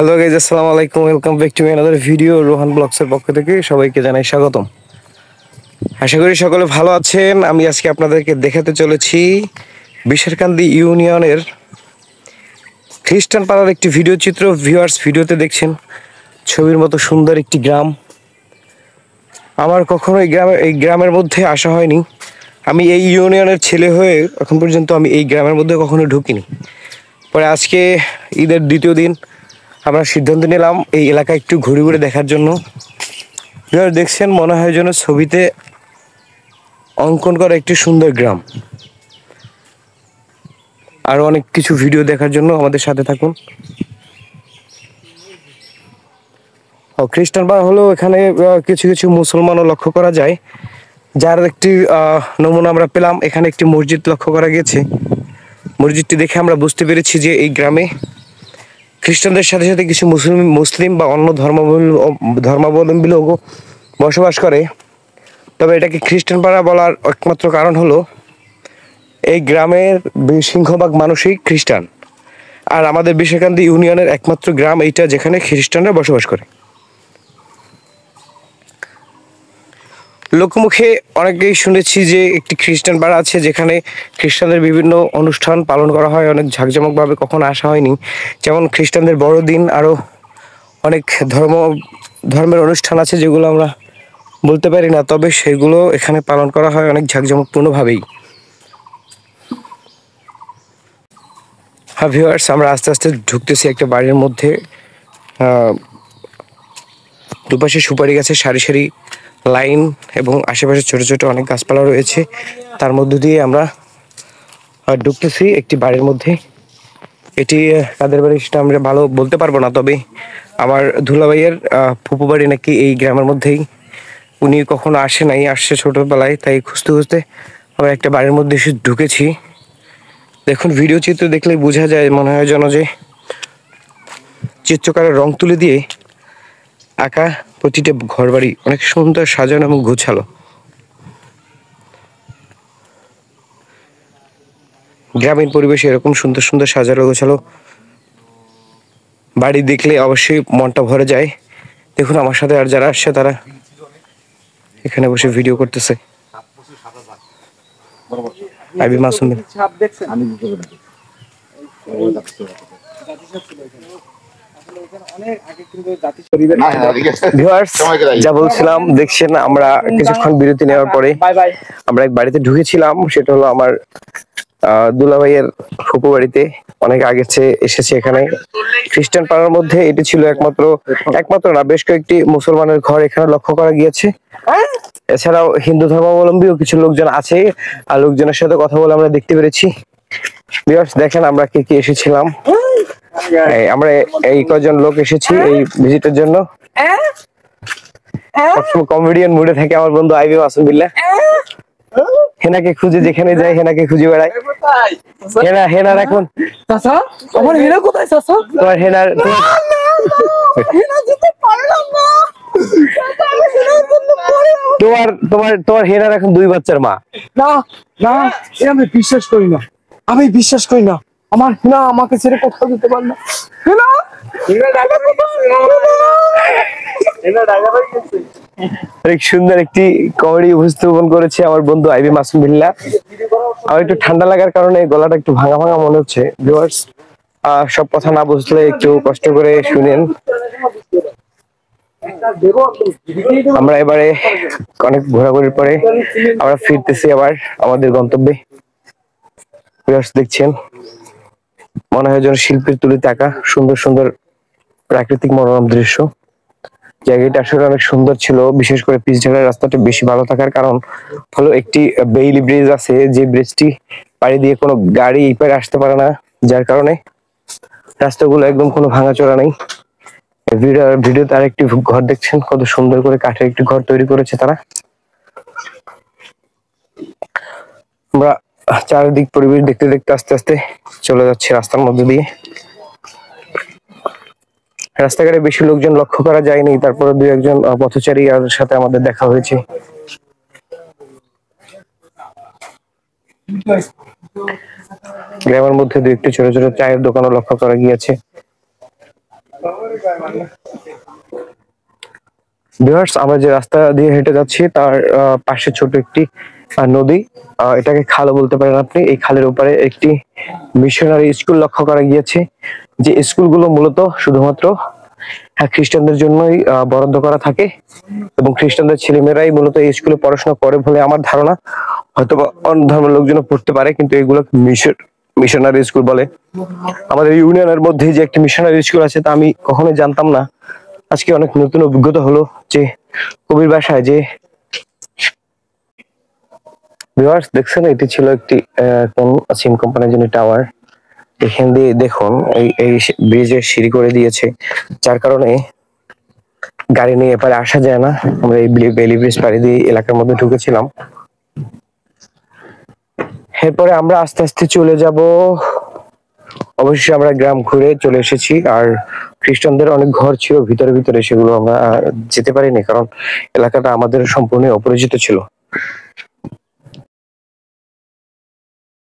Hello guys, আসসালামু আলাইকুম। Welcome back to another video. Rohan ব্লগসের পক্ষ থেকে সবাইকে জানাই স্বাগতম। আশা করি সকলে ভালো আছেন। আমি আজকে আপনাদেরকে দেখাতে চলেছি বিশারকান্দি ইউনিয়নের খ্রিস্টান পাড়ার একটি ভিডিও চিত্র। ভিউয়ার্স, ভিডিওতে দেখছেন ছবির মতো সুন্দর একটি গ্রাম। আমার কখনো এই গ্রামের মধ্যে আসা হয়নি। আমি এই ইউনিয়নের ছেলে হয়ে এখন পর্যন্ত আমি এই গ্রামের মধ্যে কখনো ঢুকিনি। পরে আজকে ঈদের দ্বিতীয় দিন আমরা সিদ্ধান্ত নিলাম এই এলাকা একটু ঘুরে ঘুরে দেখার জন্য। দেখছেন, মনে হয় যেন ছবিতে অঙ্কন করা একটি সুন্দর গ্রাম। আরো অনেক কিছু ভিডিও দেখার জন্য আমাদের সাথে থাকুন। খ্রিস্টান পাড়া হলো এখানে কিছু কিছু মুসলমানও লক্ষ্য করা যায়, যার একটি নমুনা আমরা পেলাম। এখানে একটি মসজিদ লক্ষ্য করা গেছে। মসজিদটি দেখে আমরা বুঝতে পেরেছি যে এই গ্রামে খ্রিস্টানদের সাথে সাথে কিছু মুসলিম বা অন্য ধর্মাবলম্বী লোকও বসবাস করে। তবে এটাকে খ্রিস্টান পাড়া বলার একমাত্র কারণ হলো এই গ্রামের সিংহভাগ মানুষই খ্রিস্টান। আর আমাদের বিশাখান্দি ইউনিয়নের একমাত্র গ্রাম এইটা যেখানে খ্রিস্টানরা বসবাস করে। লোকমুখে অনেকেই শুনেছি যে একটি খ্রিস্টান পাড়া আছে যেখানে খ্রিস্টানদের বিভিন্ন অনুষ্ঠান পালন করা হয় অনেক ঝাঁকজমকভাবে। কখনো আসা হয়নি, যেমন খ্রিস্টানদের বড়দিন, আরও অনেক ধর্মের অনুষ্ঠান আছে যেগুলো আমরা বলতে পারি না, তবে সেগুলো এখানে পালন করা হয় অনেক ঝাঁকজমকপূর্ণভাবেই। হ্যাঁ ভিউয়ার্স, আমরা আস্তে আস্তে ঢুকতেছি একটা বাড়ির মধ্যে। দুপাশে সুপারি গাছের সারি সারি লাইন এবং আশেপাশে ছোট ছোট অনেক গাছপালা রয়েছে। তার মধ্য দিয়ে আমরা ঢুকতেছি একটি বাড়ির মধ্যে। এটি কাদের বাড়ি সেটা আমরা ভালো বলতে পারবো না, তবে আমার দুলাভাইয়ের ফুপু বাড়ি নাকি এই গ্রামের মধ্যেই। উনি কখনো আসে নাই, আসছে ছোটবেলায়, তাই খুঁজতে খুঁজতে আমরা একটা বাড়ির মধ্যে এসে ঢুকেছি। দেখুন, ভিডিও চিত্র দেখলেই বোঝা যায়, মনে হয় যেন যে চিত্রকারের রং তুলে দিয়ে আঁকা প্রতিটা ঘর বাড়ি অনেক সুন্দর সাজানো এবং গোছালো। গ্রামীণ পরিবেশে এরকম সুন্দর সুন্দর সাজানো গোছালো বাড়ি দেখলে অবশ্যই মনটা ভরে যায়। দেখুন, আমার সাথে আর যারা আসছে তারা এখানে বসে ভিডিও করতেছে। আইবি মাসুম যা বলছিলাম, দেখছেন আমরা কিছুক্ষণ বিরতি নেওয়ার পরে আমরা এক বাড়িতে ঢুকেছিলাম। সেটা হলো আমার দুলাভাইয়ের ফুপু বাড়িতে। অনেক আগে এসেছে এখানে। খ্রিস্টান পাড়ার মধ্যে এটি ছিল একমাত্র না, বেশ কয়েকটি মুসলমানের ঘর এখানে লক্ষ্য করা গিয়েছে। এছাড়াও হিন্দু ধর্মাবলম্বীও কিছু লোকজন আছে, আর লোকজনের সাথে কথা বলে আমরা দেখতে পেরেছি। দেখেন আমরা কে কে এসেছিলাম। আমরা এই কজন লোক এসেছি এই ভিজিটের জন্য। সবসময় কমেডিয়ান মুডে থাকে আমার বন্ধু আইবি মাসুম বিল্লাহ। হেনাকে খুঁজে যেখানে যাই, হেনাকে খুঁজে বেড়াই। হেনার এখন তোমার হেনার তোমার হেনার এখন 2 বাচ্চার মা। না না, আমি বিশ্বাস করি না, আমি বিশ্বাস করি না। আমার হেনা আমাকে ছেড়ে কোথাও যেতে পারে না। অনেক সুন্দর একটি কমেডি উপস্থাপন করেছে আমার বন্ধু আইবি মাসুম বিল্লাহ। আমার একটু ঠান্ডা লাগার কারণে গলাটা একটু ভাঙা ভাঙা মনে হচ্ছে। ভিউয়ার্স, সব কথা না বুঝলে একটু কষ্ট করে শুনেন। আমরা এবারে অনেক ঘোরাঘুরির পরে আমরা ফিরতেছি আবার আমাদের গন্তব্যে। দেখছেন, মনে হয় যেন শিল্পীর তুলিতে আঁকা সুন্দর সুন্দর প্রাকৃতিক মনোরম দৃশ্য। জায়গাটা আসলে অনেক সুন্দর ছিল। বিশেষ করে পিচঢালার রাস্তাটা বেশি ভালো থাকার কারণ হলো একটি বেইলি ব্রিজ আছে, যে ব্রিজটি পাড়ি দিয়ে কোনো গাড়ি এই পারে আসতে পারে না, যার কারণে রাস্তাগুলো একদম কোনো ভাঙাচোরা নেই। ভিডিওতে আরেকটি ঘর দেখছেন, কত সুন্দর করে কাঠের একটি ঘর তৈরি করেছে তারা। আমরা চারিদিক পরিবেশ দেখতে দেখতে আস্তে আস্তে চলে যাচ্ছি রাস্তার মধ্যে দিয়ে। রাস্তাঘাটে বেশি লোকজন লক্ষ্য করা যায়নি, তারপরে 2-1 পথচারী আর সাথে আমাদের দেখা হয়েছে। গ্রামের মধ্যে 2-1টি ছোট ছোট চায়ের দোকানও লক্ষ্য করা গিয়েছে। ভিউয়ার্স, আমরা যে রাস্তা দিয়ে হেঁটে যাচ্ছি তার পাশে ছোট একটি নদী, এটাকে খালও বলতে পারেন আপনি। এই খালের উপরে একটি মিশনারি স্কুল লক্ষ্য করা গিয়েছে, যে স্কুলগুলো মূলত শুধুমাত্র খ্রিস্টানদের জন্যই বরাদ্দ করা থাকে এবং খ্রিস্টানদের ছেলেমেয়েরাই মূলত এই স্কুলে পড়াশোনা করে বলে আমার ধারণা। হয়তো অন্য ধর্মের লোকজন পড়তে পারে, কিন্তু এগুলো মিশনারি স্কুল বলে। আমাদের ইউনিয়নের মধ্যে যে একটি মিশনারি স্কুল আছে তা আমি কখনোই জানতাম না। আজকে অনেক নতুন অভিজ্ঞতা হলো যে কবির বাসায় যে ভিউয়ার্স দেখছেন, এটি ছিল একটি কোন সিম কোম্পানির জন্য টাওয়ার। এখান দিয়ে দেখুন এই ব্রিজের সিঁড়ি করে দিয়েছে, যার কারণে গাড়ি নিয়ে এপারে আসা যায় না। আমরা এই বেলি ব্রিজ পাড়ি দিয়ে এলাকার মধ্যে ঢুকেছিলাম। এরপরে আমরা আস্তে আস্তে চলে যাব। অবশ্যই আমরা গ্রাম ঘুরে চলে এসেছি, আর খ্রিস্টানদের অনেক ঘর ছিল ভিতরে ভিতরে, সেগুলো আমরা যেতে পারিনি কারণ এলাকাটা আমাদের সম্পূর্ণ অপরিচিত ছিল।